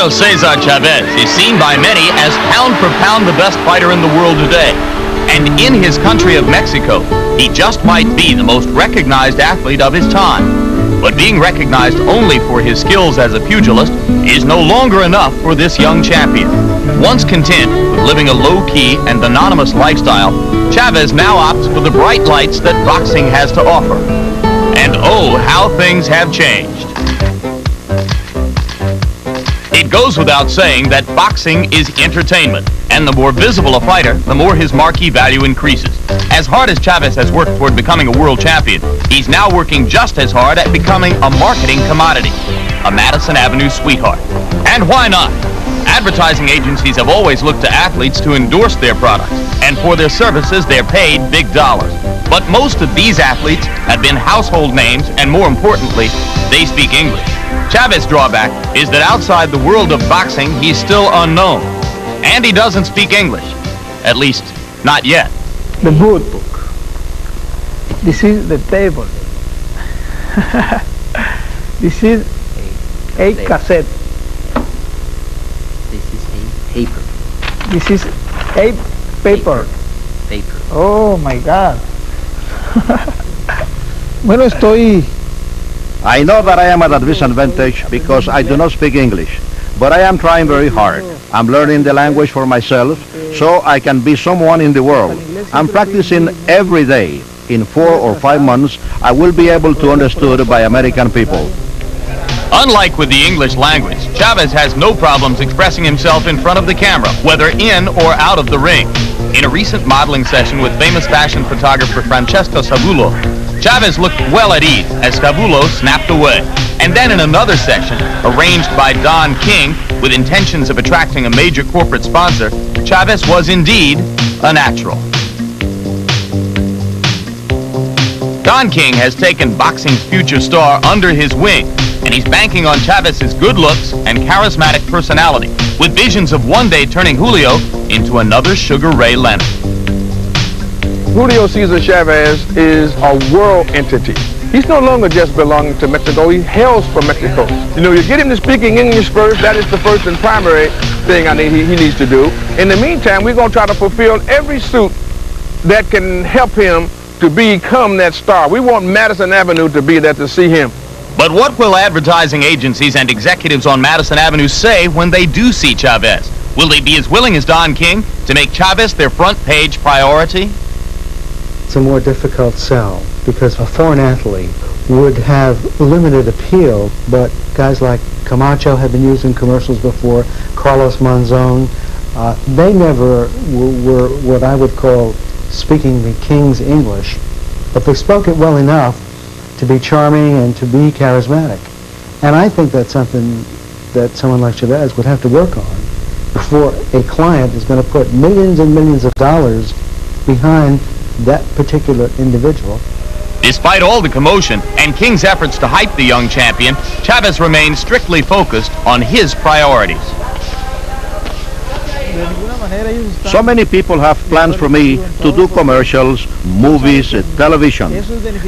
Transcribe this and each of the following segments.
Julio Cesar Chavez is seen by many as pound for pound the best fighter in the world today. And in his country of Mexico, he just might be the most recognized athlete of his time. But being recognized only for his skills as a pugilist is no longer enough for this young champion. Once content with living a low-key and anonymous lifestyle, Chavez now opts for the bright lights that boxing has to offer. And oh, how things have changed. It goes without saying that boxing is entertainment, and the more visible a fighter, the more his marquee value increases. As hard as Chavez has worked toward becoming a world champion, he's now working just as hard at becoming a marketing commodity, a Madison Avenue sweetheart. And why not? Advertising agencies have always looked to athletes to endorse their products, and for their services, they're paid big dollars. But most of these athletes have been household names, and more importantly, they speak English. Chavez's drawback is that outside the world of boxing, he's still unknown. And he doesn't speak English. At least, not yet. The book. This is the table. This is a cassette. This is a paper. This is a paper. Paper. Oh my God. Bueno, I know that I am at a disadvantage because I do not speak English, but I am trying very hard. I'm learning the language for myself so I can be someone in the world. I'm practicing every day. In 4 or 5 months, I will be able to understood by American people. Unlike with the English language, Chavez has no problems expressing himself in front of the camera, whether in or out of the ring. In a recent modeling session with famous fashion photographer Francesco Savulo, Chavez looked well at ease as Savulo snapped away. And then in another session, arranged by Don King with intentions of attracting a major corporate sponsor, Chavez was indeed a natural. Don King has taken boxing's future star under his wing, and he's banking on Chavez's good looks and charismatic personality, with visions of one day turning Julio into another Sugar Ray Leonard. Julio Cesar Chavez is a world entity. He's no longer just belonging to Mexico, he hails from Mexico. You know, you get him to speaking English first, that is the first and primary thing he needs to do. In the meantime, we're going to try to fulfill every suit that can help him to become that star. We want Madison Avenue to be there to see him. But what will advertising agencies and executives on Madison Avenue say when they do see Chavez? Will they be as willing as Don King to make Chavez their front page priority? It's a more difficult sell because a foreign athlete would have limited appeal, but guys like Camacho have been used in commercials before, Carlos Monzon, they never were what I would call speaking the King's English, but they spoke it well enough to be charming and to be charismatic. And I think that's something that someone like Chavez would have to work on before a client is going to put millions and millions of dollars behind that particular individual. Despite all the commotion and King's efforts to hype the young champion, Chavez remains strictly focused on his priorities. So many people have plans for me to do commercials, movies, television.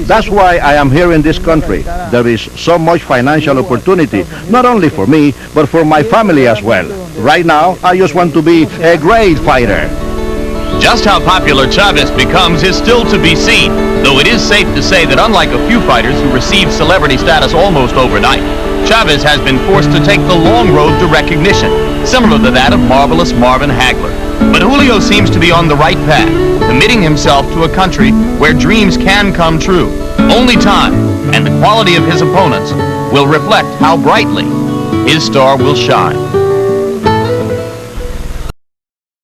That's why I am here in this country. There is so much financial opportunity, not only for me, but for my family as well. Right now, I just want to be a great fighter. Just how popular Chavez becomes is still to be seen, though it is safe to say that unlike a few fighters who received celebrity status almost overnight, Chavez has been forced to take the long road to recognition, similar to that of marvelous Marvin Hagler. But Julio seems to be on the right path, committing himself to a country where dreams can come true. Only time and the quality of his opponents will reflect how brightly his star will shine.